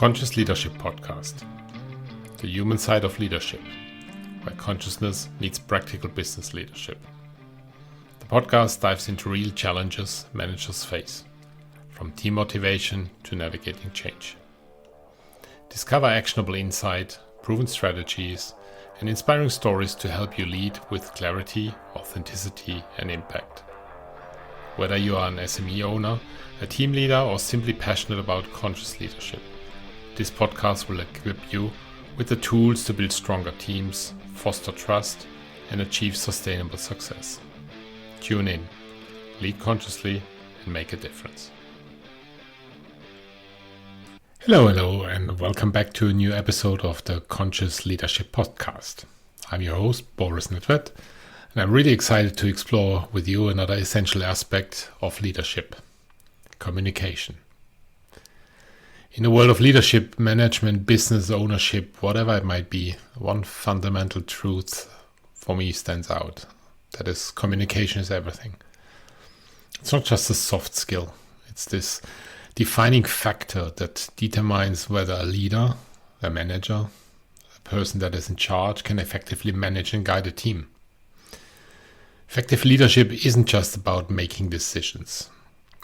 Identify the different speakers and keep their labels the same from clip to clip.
Speaker 1: Conscious Leadership Podcast, the human side of leadership, where consciousness meets practical business leadership. The podcast dives into real challenges managers face, from team motivation to navigating change. Discover actionable insight, proven strategies, and inspiring stories to help you lead with clarity, authenticity, and impact. Whether you are an SME owner, a team leader, or simply passionate about conscious leadership, this podcast will equip you with the tools to build stronger teams, foster trust, and achieve sustainable success. Tune in, lead consciously, and make a difference. Hello, and welcome back to a new episode of the Conscious Leadership Podcast. I'm your host, Boris Nedved, and I'm really excited to explore with you another essential aspect of leadership: communication. In the world of leadership, management, business ownership, whatever it might be, one fundamental truth for me stands out. That is, communication is everything. It's not just a soft skill. It's this defining factor that determines whether a leader, a manager, a person that is in charge can effectively manage and guide a team. Effective leadership isn't just about making decisions.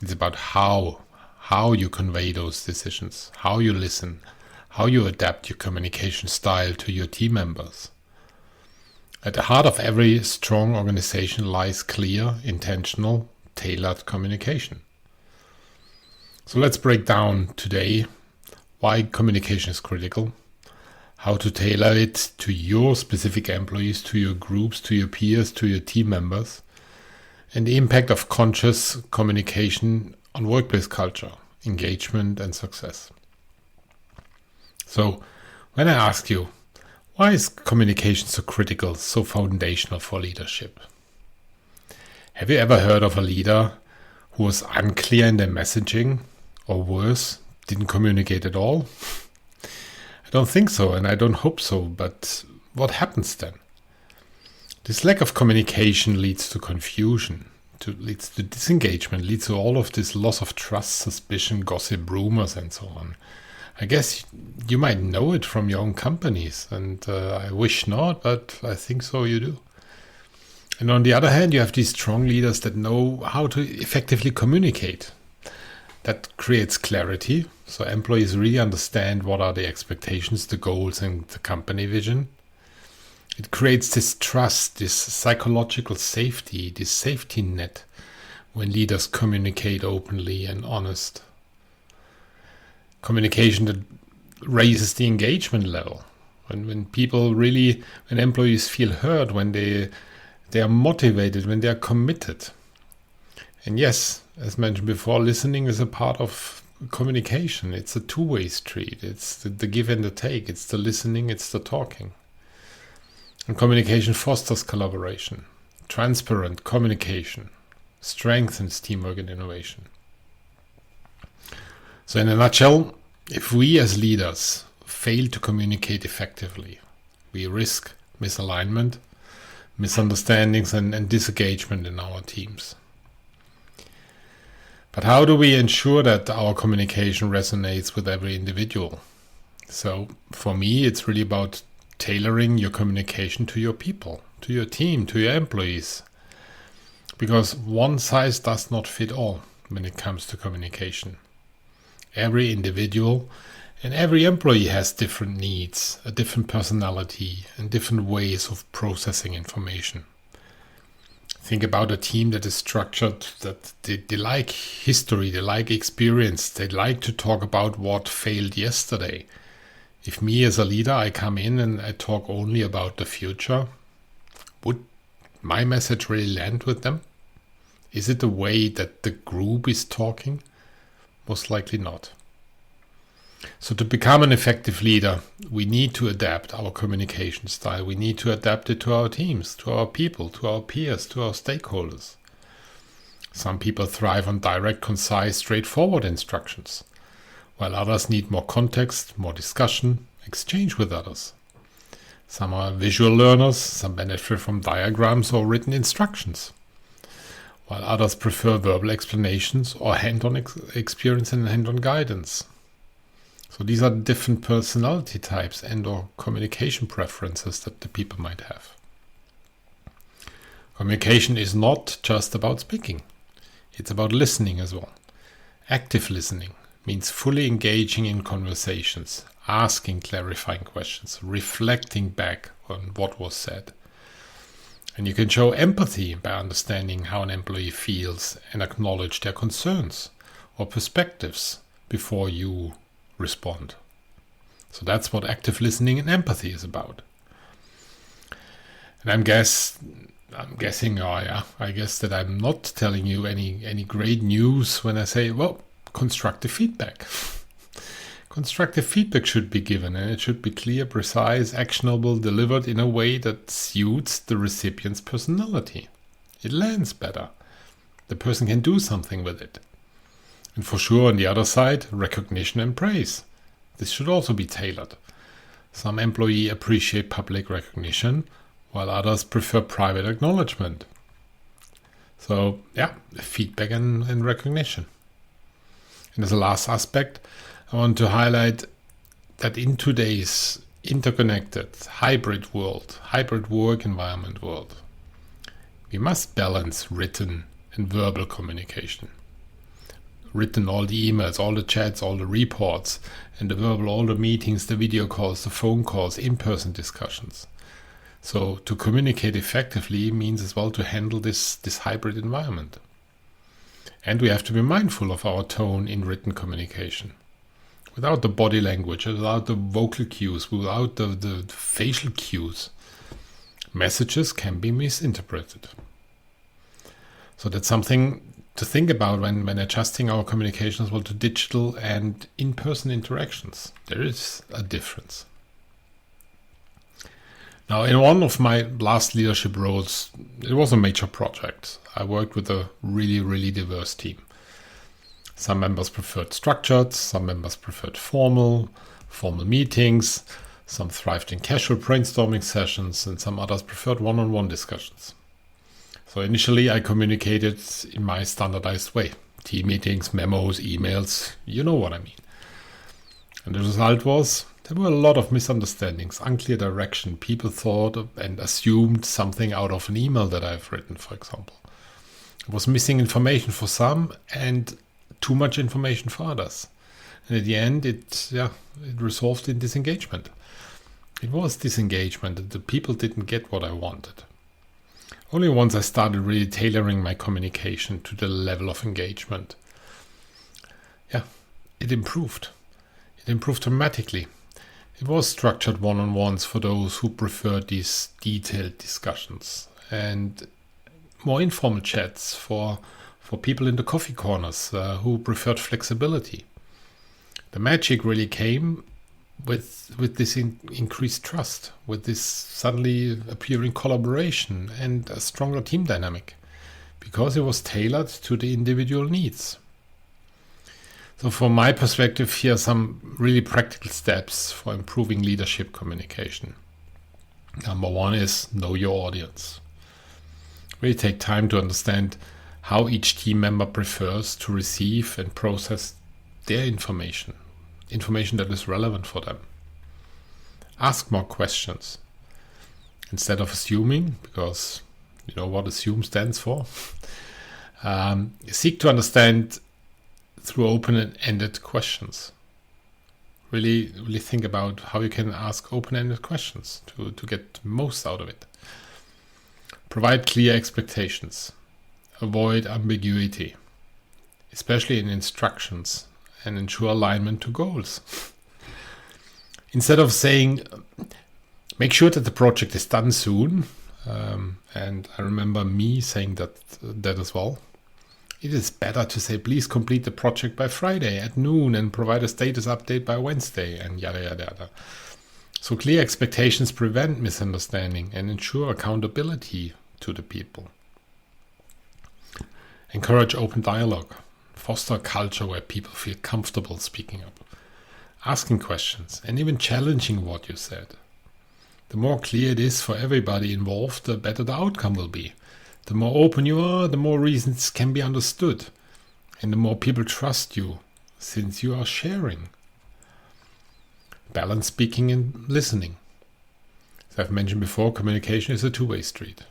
Speaker 1: It's about how you convey those decisions, how you listen, how you adapt your communication style to your team members. At the heart of every strong organization lies clear, intentional, tailored communication. So let's break down today why communication is critical, how to tailor it to your specific employees, to your groups, to your peers, to your team members, and the impact of conscious communication on workplace culture, engagement, and success. So, when I ask you, why is communication so critical, so foundational for leadership? Have you ever heard of a leader who was unclear in their messaging, or worse, didn't communicate at all? I don't think so, and I don't hope so, but what happens then? This lack of communication leads to confusion, leads to disengagement, leads to all of this loss of trust, suspicion, gossip, rumors, and so on. I guess you might know it from your own companies, and I wish not, but I think so you do. And on the other hand, you have these strong leaders that know how to effectively communicate. That creates clarity, so employees really understand what are the expectations, the goals, and the company vision. It creates this trust, this psychological safety, this safety net when leaders communicate openly and honest. Communication that raises the engagement level. When employees feel heard, when they are motivated, when they are committed. And yes, as mentioned before, listening is a part of communication. It's a two-way street. It's the give and the take. It's the listening, it's the talking. And communication fosters collaboration. Transparent communication strengthens teamwork and innovation. So in a nutshell, if we as leaders fail to communicate effectively, we risk misalignment, misunderstandings, and disengagement in our teams. But how do we ensure that our communication resonates with every individual? So for me, it's really about tailoring your communication to your people, to your team, to your employees. Because one size does not fit all when it comes to communication. Every individual and every employee has different needs, a different personality, and different ways of processing information. Think about a team that is structured, that they like history, they like experience, they like to talk about what failed yesterday. If me as a leader, I come in and I talk only about the future, would my message really land with them? Is it the way that the group is talking? Most likely not. So to become an effective leader, we need to adapt our communication style. We need to adapt it to our teams, to our people, to our peers, to our stakeholders. Some people thrive on direct, concise, straightforward instructions, while others need more context, more discussion, exchange with others. Some are visual learners, some benefit from diagrams or written instructions, while others prefer verbal explanations or hands-on experience and hand-on guidance. So these are different personality types and or communication preferences that the people might have. Communication is not just about speaking. It's about listening as well. Active listening means fully engaging in conversations, asking clarifying questions, reflecting back on what was said. And you can show empathy by understanding how an employee feels and acknowledge their concerns or perspectives before you respond. So that's what active listening and empathy is about. And I guess that I'm not telling you any great news when I say, well, constructive feedback. Constructive feedback should be given, and it should be clear, precise, actionable, delivered in a way that suits the recipient's personality. It lands better. The person can do something with it. And for sure, on the other side, recognition and praise. This should also be tailored. Some employees appreciate public recognition, while others prefer private acknowledgement. So, feedback and recognition. And as a last aspect, I want to highlight that in today's interconnected, hybrid work environment world, we must balance written and verbal communication. Written, all the emails, all the chats, all the reports, and the verbal, all the meetings, the video calls, the phone calls, in-person discussions. So to communicate effectively means as well to handle this hybrid environment. And we have to be mindful of our tone in written communication. Without the body language, without the vocal cues, without the facial cues, messages can be misinterpreted. So that's something to think about when adjusting our communication as well to digital and in-person interactions. There is a difference. Now, in one of my last leadership roles, it was a major project. I worked with a really, really diverse team. Some members preferred structured, some members preferred formal meetings, some thrived in casual brainstorming sessions, and some others preferred one-on-one discussions. So initially, I communicated in my standardized way. Team meetings, memos, emails, you know what I mean. And the result was, there were a lot of misunderstandings, unclear direction. People thought and assumed something out of an email that I've written, for example. It was missing information for some and too much information for others. And at the end, it resolved in disengagement. It was disengagement. The people didn't get what I wanted. Only once I started really tailoring my communication to the level of engagement, it improved. It improved dramatically. It was structured one-on-ones for those who preferred these detailed discussions, and more informal chats for people in the coffee corners who preferred flexibility. The magic really came with this increased trust, with this suddenly appearing collaboration and a stronger team dynamic, because it was tailored to the individual needs. So from my perspective, here are some really practical steps for improving leadership communication. Number one is know your audience. Really take time to understand how each team member prefers to receive and process their information that is relevant for them. Ask more questions instead of assuming, because you know what assume stands for. Seek to understand through open-ended questions. Really think about how you can ask open-ended questions to get the most out of it. Provide clear expectations. Avoid ambiguity, especially in instructions, and ensure alignment to goals. Instead of saying, make sure that the project is done soon, and I remember me saying that as well, it is better to say, please complete the project by Friday at noon and provide a status update by Wednesday, and yada, yada, yada. So clear expectations prevent misunderstanding and ensure accountability to the people. Encourage open dialogue. Foster a culture where people feel comfortable speaking up, asking questions, and even challenging what you said. The more clear it is for everybody involved, the better the outcome will be. The more open you are, the more reasons can be understood, and the more people trust you, since you are sharing. Balance speaking and listening. As I've mentioned before, communication is a two-way street.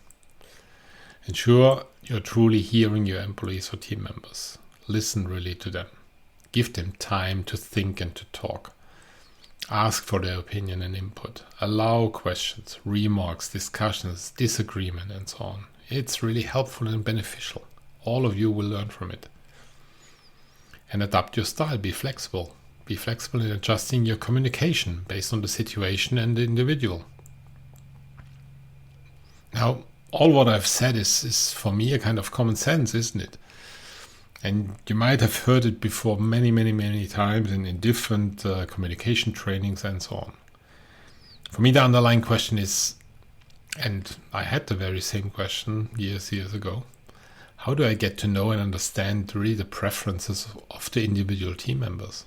Speaker 1: Ensure you're truly hearing your employees or team members. Listen really to them. Give them time to think and to talk. Ask for their opinion and input. Allow questions, remarks, discussions, disagreement, and so on. It's really helpful and beneficial. All of you will learn from it. And adapt your style. Be flexible. Be flexible in adjusting your communication based on the situation and the individual. Now, all what I've said is for me a kind of common sense, isn't it? And you might have heard it before many times in different communication trainings and so on. For me, the underlying question is, and I had the very same question years ago, how do I get to know and understand really the preferences of the individual team members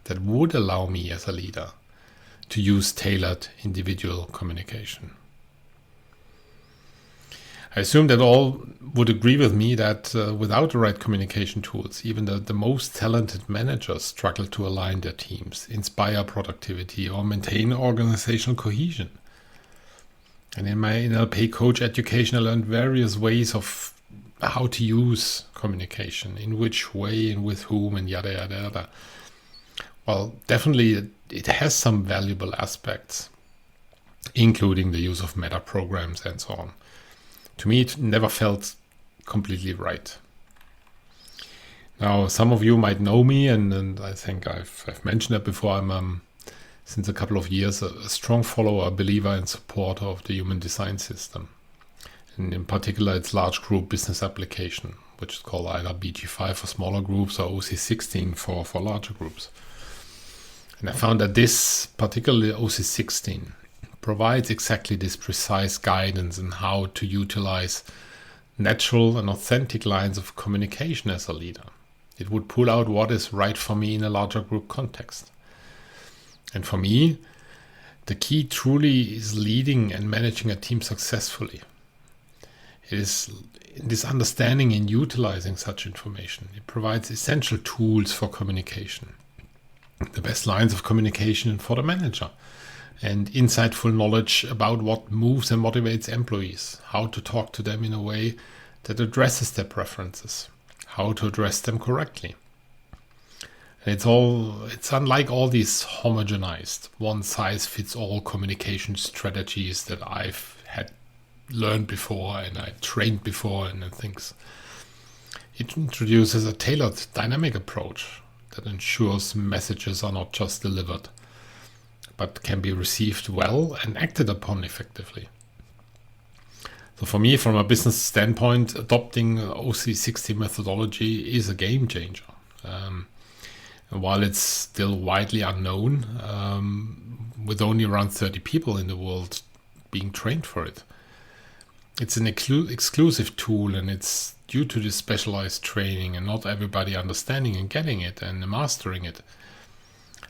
Speaker 1: that would allow me as a leader to use tailored individual communication? I assume that all would agree with me that without the right communication tools, even the most talented managers struggle to align their teams, inspire productivity, or maintain organizational cohesion. And in my NLP coach education, I learned various ways of how to use communication, in which way and with whom, and yada yada. Well, definitely it has some valuable aspects, including the use of meta programs and so on. To me, it never felt completely right. Now, some of you might know me, and I think I've mentioned that before. I'm, since a couple of years, a strong follower, a believer and supporter of the human design system. And in particular, its large group business application, which is called either BG5 for smaller groups or OC16 for larger groups. And I found that this, particularly OC16, provides exactly this precise guidance on how to utilize natural and authentic lines of communication as a leader. It would pull out what is right for me in a larger group context. And for me, the key truly is leading and managing a team successfully. It is in this understanding and utilizing such information. It provides essential tools for communication, the best lines of communication for the manager, and insightful knowledge about what moves and motivates employees, how to talk to them in a way that addresses their preferences, how to address them correctly. And it's unlike all these homogenized, one-size-fits-all communication strategies that I've had learned before and I trained before and things. It introduces a tailored, dynamic approach that ensures messages are not just delivered, but can be received well and acted upon effectively. So for me, from a business standpoint, adopting OC60 methodology is a game changer. And while it's still widely unknown, with only around 30 people in the world being trained for it, it's an exclusive tool, and it's due to this specialized training and not everybody understanding and getting it and mastering it.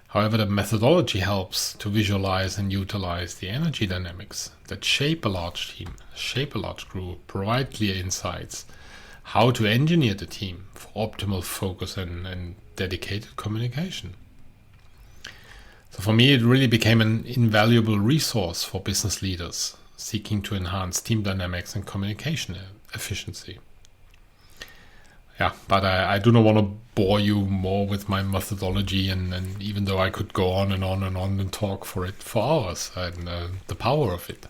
Speaker 1: However, the methodology helps to visualize and utilize the energy dynamics that shape a large team, shape a large group, provide clear insights, how to engineer the team for optimal focus and dedicated communication. So for me, it really became an invaluable resource for business leaders seeking to enhance team dynamics and communication efficiency. Yeah, but I do not want to bore you more with my methodology, and even though I could go on and talk for hours, and the power of it.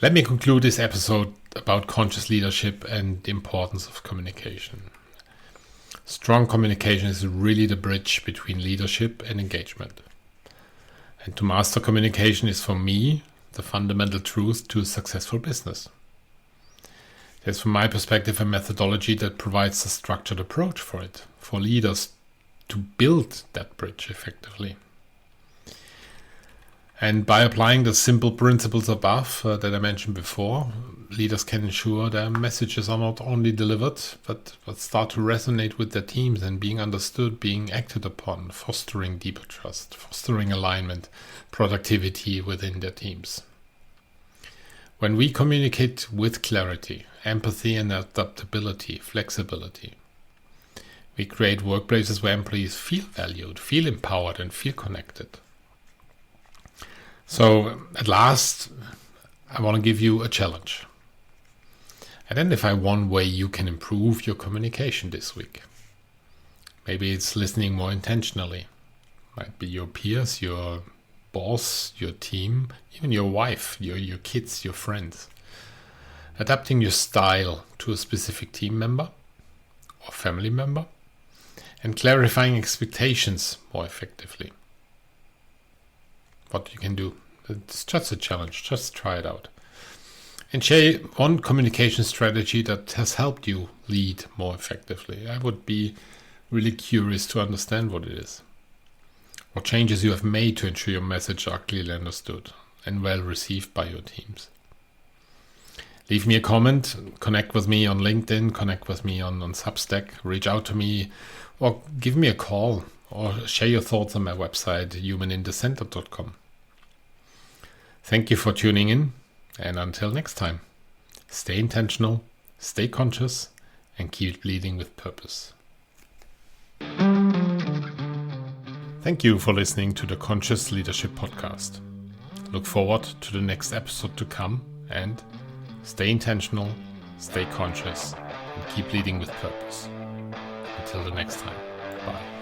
Speaker 1: Let me conclude this episode about conscious leadership and the importance of communication. Strong communication is really the bridge between leadership and engagement. And to master communication is, for me, the fundamental truth to a successful business. There's, from my perspective, a methodology that provides a structured approach for it, for leaders to build that bridge effectively. And by applying the simple principles above that I mentioned before, leaders can ensure their messages are not only delivered, but start to resonate with their teams and being understood, being acted upon, fostering deeper trust, fostering alignment, productivity within their teams. When we communicate with clarity, empathy and adaptability, flexibility, We create workplaces where employees feel valued, feel empowered, and feel connected. So at last, I want to give you a challenge. Identify one way you can improve your communication this week. Maybe it's listening more intentionally. Might be your peers, your boss, your team, even your wife, your kids, your friends. Adapting your style to a specific team member or family member, and clarifying expectations more effectively. What you can do. It's just a challenge. Just try it out. And share one communication strategy that has helped you lead more effectively. I would be really curious to understand what it is. What changes you have made to ensure your message are clearly understood and well received by your teams. Leave me a comment, connect with me on LinkedIn, connect with me on Substack, reach out to me, or give me a call, or share your thoughts on my website, humaninthecenter.com. Thank you for tuning in, and until next time, stay intentional, stay conscious, and keep leading with purpose. Thank you for listening to the Conscious Leadership Podcast. Look forward to the next episode to come, and stay intentional, stay conscious, and keep leading with purpose. Until the next time, bye.